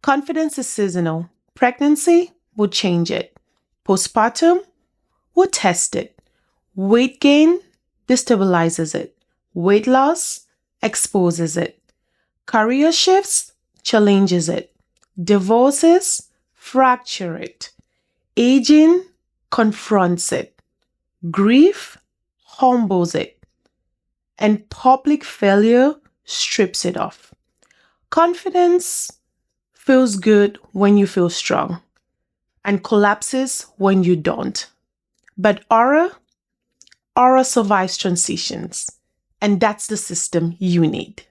Confidence is seasonal. Pregnancy will change it. Postpartum will test it. Weight gain destabilizes it. Weight loss exposes it. Career shifts challenges it. Divorces fracture it. Aging confronts it. Grief humbles it. And public failure strips it off. Confidence feels good when you feel strong and collapses when you don't. But aura survives transitions, and that's the system you need.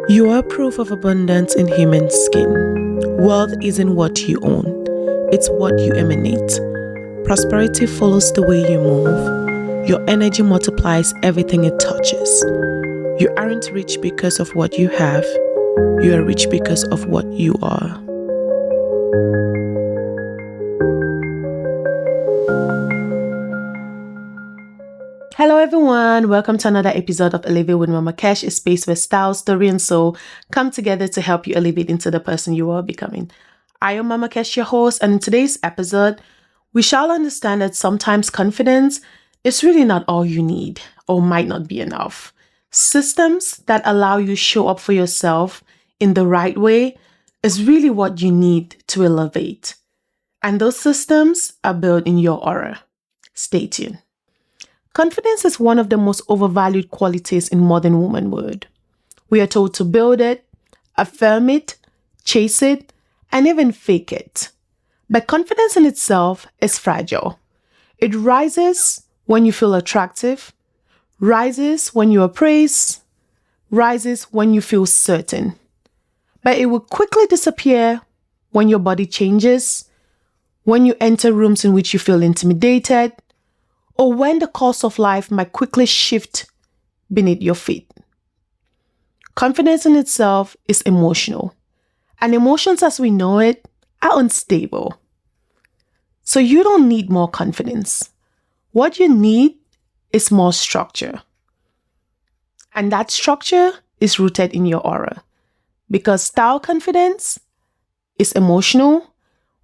You are proof of abundance in human skin. Wealth isn't what you own, it's what you emanate. Prosperity follows the way you move. Your energy multiplies everything it touches. You aren't rich because of what you have, you are rich because of what you are. Hello everyone, welcome to another episode of Elevate with Mama Cash, a space where style, story, and soul come together to help you elevate into the person you are becoming. I am Mama Cash, your host, and in today's episode, we shall understand that sometimes confidence is really not all you need or might not be enough. Systems that allow you to show up for yourself in the right way is really what you need to elevate. And those systems are built in your aura. Stay tuned. Confidence is one of the most overvalued qualities in modern womanhood. We are told to build it, affirm it, chase it, and even fake it. But confidence in itself is fragile. It rises when you feel attractive, rises when you are praised, rises when you feel certain. But it will quickly disappear when your body changes, when you enter rooms in which you feel intimidated, or when the course of life might quickly shift beneath your feet. Confidence in itself is emotional, and emotions as we know it are unstable. So you don't need more confidence. What you need is more structure. And that structure is rooted in your aura, because style confidence is emotional,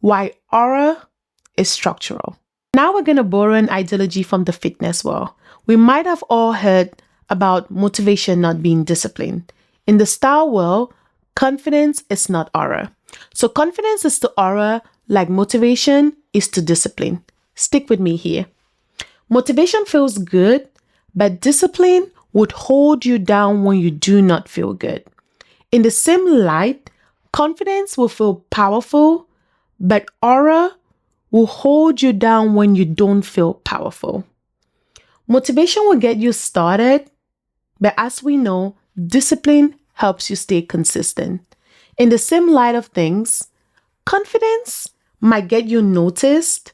while aura is structural. Now we're going to borrow an ideology from the fitness world. We might have all heard about motivation not being discipline. In the style world, confidence is not aura. So confidence is to aura like motivation is to discipline. Stick with me here. Motivation feels good, but discipline would hold you down when you do not feel good. In the same light, confidence will feel powerful, but aura will hold you down when you don't feel powerful. Motivation will get you started, but as we know, discipline helps you stay consistent. In the same light of things, confidence might get you noticed,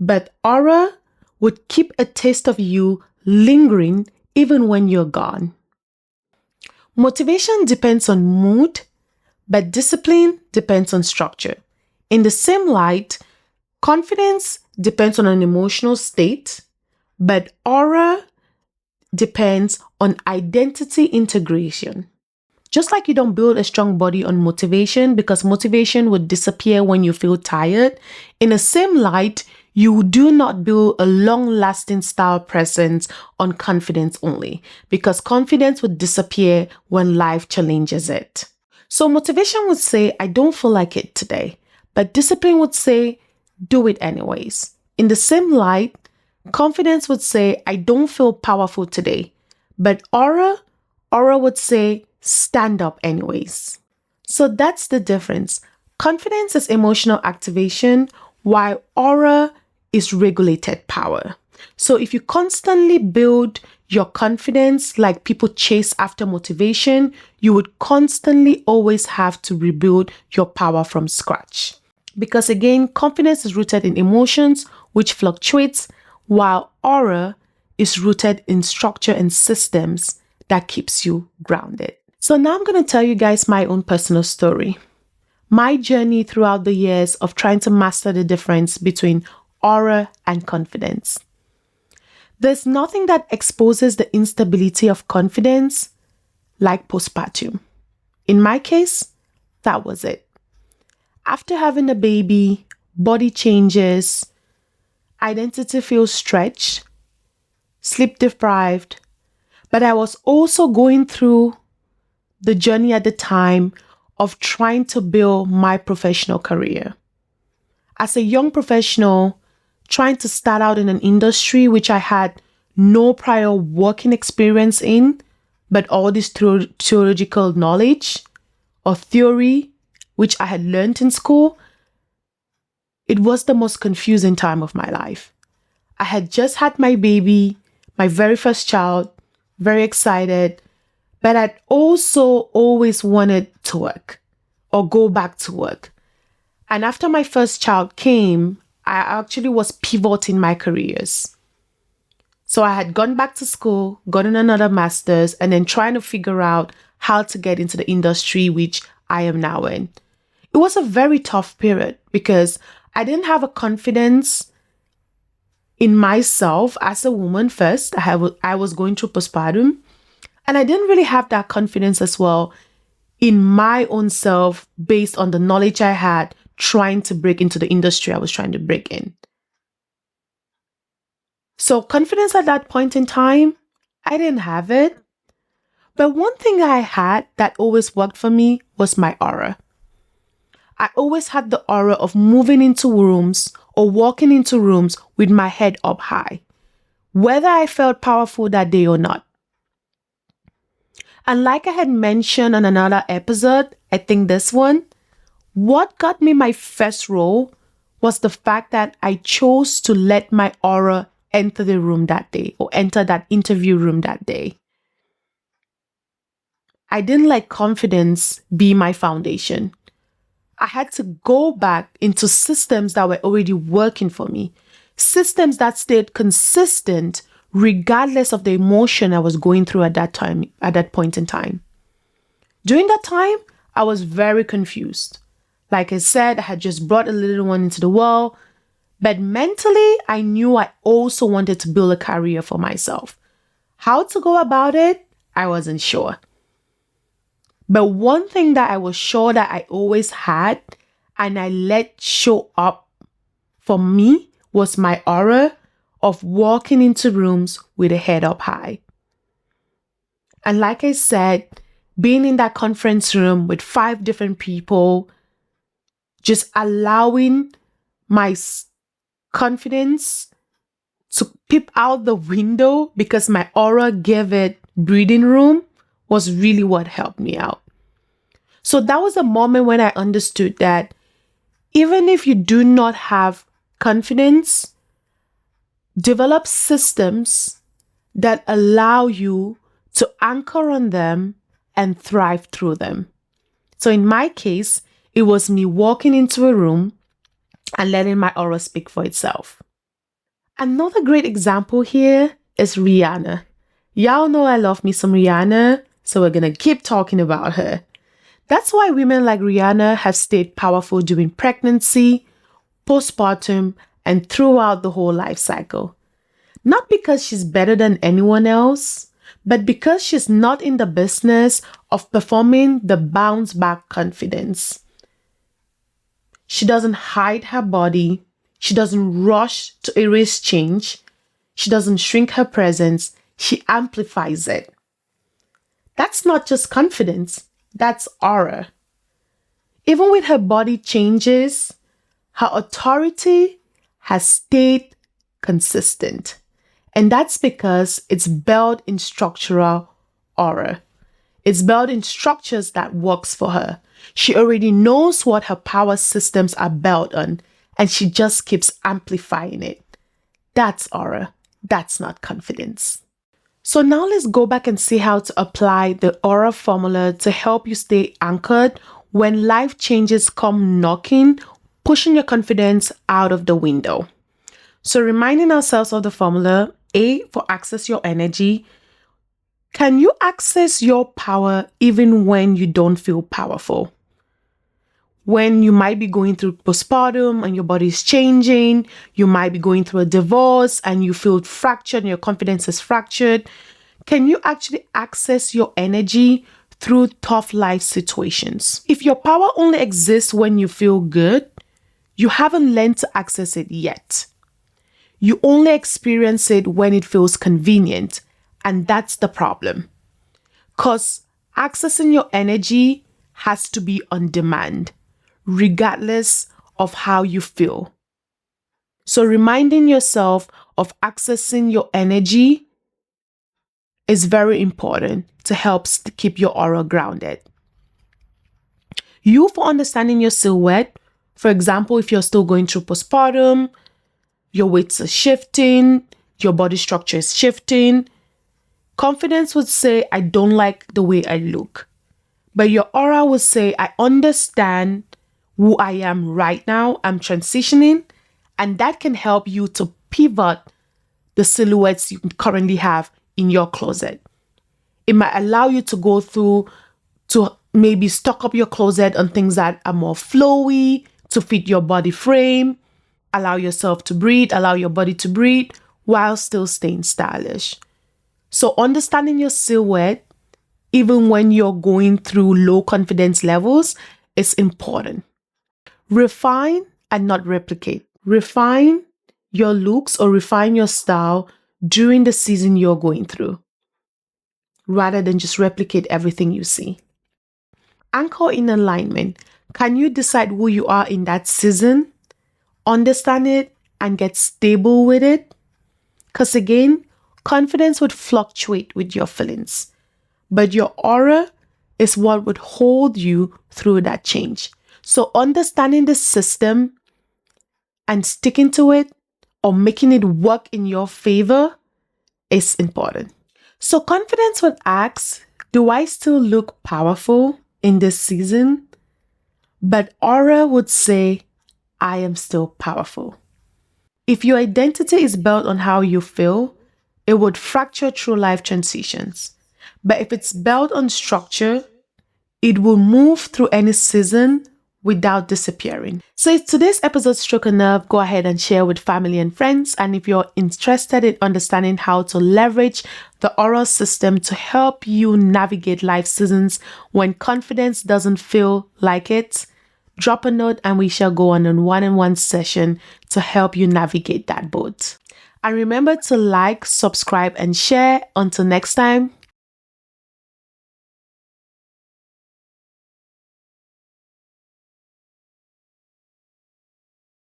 but aura would keep a taste of you lingering even when you're gone. Motivation depends on mood, but discipline depends on structure. In the same light, confidence depends on an emotional state, but aura depends on identity integration. Just like you don't build a strong body on motivation because motivation would disappear when you feel tired, in the same light, you do not build a long-lasting style presence on confidence only because confidence would disappear when life challenges it. So motivation would say, I don't feel like it today, but discipline would say, do it anyways. In the same light, confidence would say, I don't feel powerful today. But aura would say, stand up anyways. So that's the difference. Confidence is emotional activation, while aura is regulated power. So if you constantly build your confidence like people chase after motivation, you would constantly always have to rebuild your power from scratch. Because again, confidence is rooted in emotions, which fluctuates, while aura is rooted in structure and systems that keeps you grounded. So now I'm going to tell you guys my own personal story. My journey throughout the years of trying to master the difference between aura and confidence. There's nothing that exposes the instability of confidence like postpartum. In my case, that was it. After having a baby, body changes, identity feels stretched, sleep deprived, but I was also going through the journey at the time of trying to build my professional career. As a young professional, trying to start out in an industry which I had no prior working experience in, but all this theological knowledge or theory which I had learned in school, it was the most confusing time of my life. I had just had my baby, my very first child, very excited, but I'd also always wanted to work or go back to work. And after my first child came, I actually was pivoting my careers. So I had gone back to school, gotten another master's, and then trying to figure out how to get into the industry which I am now in. It was a very tough period because I didn't have a confidence in myself as a woman first. I was going through postpartum, and I didn't really have that confidence as well in my own self based on the knowledge I had trying to break into the industry I was trying to break in. So confidence at that point in time, I didn't have it. But one thing I had that always worked for me was my aura. I always had the aura of moving into rooms or walking into rooms with my head up high, whether I felt powerful that day or not. And like I had mentioned on another episode, I think this one, what got me my first role was the fact that I chose to let my aura enter the room that day or enter that interview room that day. I didn't let confidence be my foundation. I had to go back into systems that were already working for me, systems that stayed consistent regardless of the emotion I was going through at that time, at that point in time. During that time, I was very confused. Like I said, I had just brought a little one into the world, but mentally, I knew I also wanted to build a career for myself. How to go about it, I wasn't sure. But one thing that I was sure that I always had and I let show up for me was my aura of walking into rooms with a head up high. And like I said, being in that conference room with 5 different people, just allowing my confidence to peep out the window because my aura gave it breathing room was really what helped me out. So that was a moment when I understood that even if you do not have confidence, develop systems that allow you to anchor on them and thrive through them. So in my case, it was me walking into a room and letting my aura speak for itself. Another great example here is Rihanna. Y'all know I love me some Rihanna, so we're gonna keep talking about her. That's why women like Rihanna have stayed powerful during pregnancy, postpartum, and throughout the whole life cycle. Not because she's better than anyone else, but because she's not in the business of performing the bounce back confidence. She doesn't hide her body. She doesn't rush to erase change. She doesn't shrink her presence. She amplifies it. That's not just confidence. That's aura. Even with her body changes, her authority has stayed consistent. And that's because it's built in structural aura. It's built in structures that works for her. She already knows what her power systems are built on, and she just keeps amplifying it. That's aura. That's not confidence. So now let's go back and see how to apply the aura formula to help you stay anchored when life changes come knocking, pushing your confidence out of the window. So reminding ourselves of the formula, A for access your energy, Can you access your power even when you don't feel powerful? When you might be going through postpartum and your body is changing, you might be going through a divorce and you feel fractured and your confidence is fractured. Can you actually access your energy through tough life situations? If your power only exists when you feel good, you haven't learned to access it yet. You only experience it when it feels convenient, and that's the problem. Because accessing your energy has to be on demand, regardless of how you feel. So reminding yourself of accessing your energy is very important to help keep your aura grounded. You for understanding your silhouette, for example, if you're still going through postpartum, your weights are shifting, your body structure is shifting. Confidence would say, I don't like the way I look. But your aura would say, I understand who I am right now. I'm transitioning. And that can help you to pivot the silhouettes you currently have in your closet. It might allow you to go through to maybe stock up your closet on things that are more flowy to fit your body frame. Allow yourself to breathe, allow your body to breathe while still staying stylish. So understanding your silhouette, even when you're going through low confidence levels, is important. Refine and not replicate. Refine your looks or refine your style during the season you're going through, rather than just replicate everything you see. Anchor in alignment. Can you decide who you are in that season? Understand it and get stable with it? Because again, confidence would fluctuate with your feelings, but your aura is what would hold you through that change. So understanding the system and sticking to it or making it work in your favor is important. So confidence would ask, do I still look powerful in this season? But aura would say, I am still powerful. If your identity is built on how you feel, it would fracture through life transitions. But if it's built on structure, it will move through any season without disappearing. So if today's episode struck a nerve, go ahead and share with family and friends. And if you're interested in understanding how to leverage the oral system to help you navigate life seasons when confidence doesn't feel like it, drop a note and we shall go on a one-on-one session to help you navigate that boat. And remember to like, subscribe, and share. Until next time.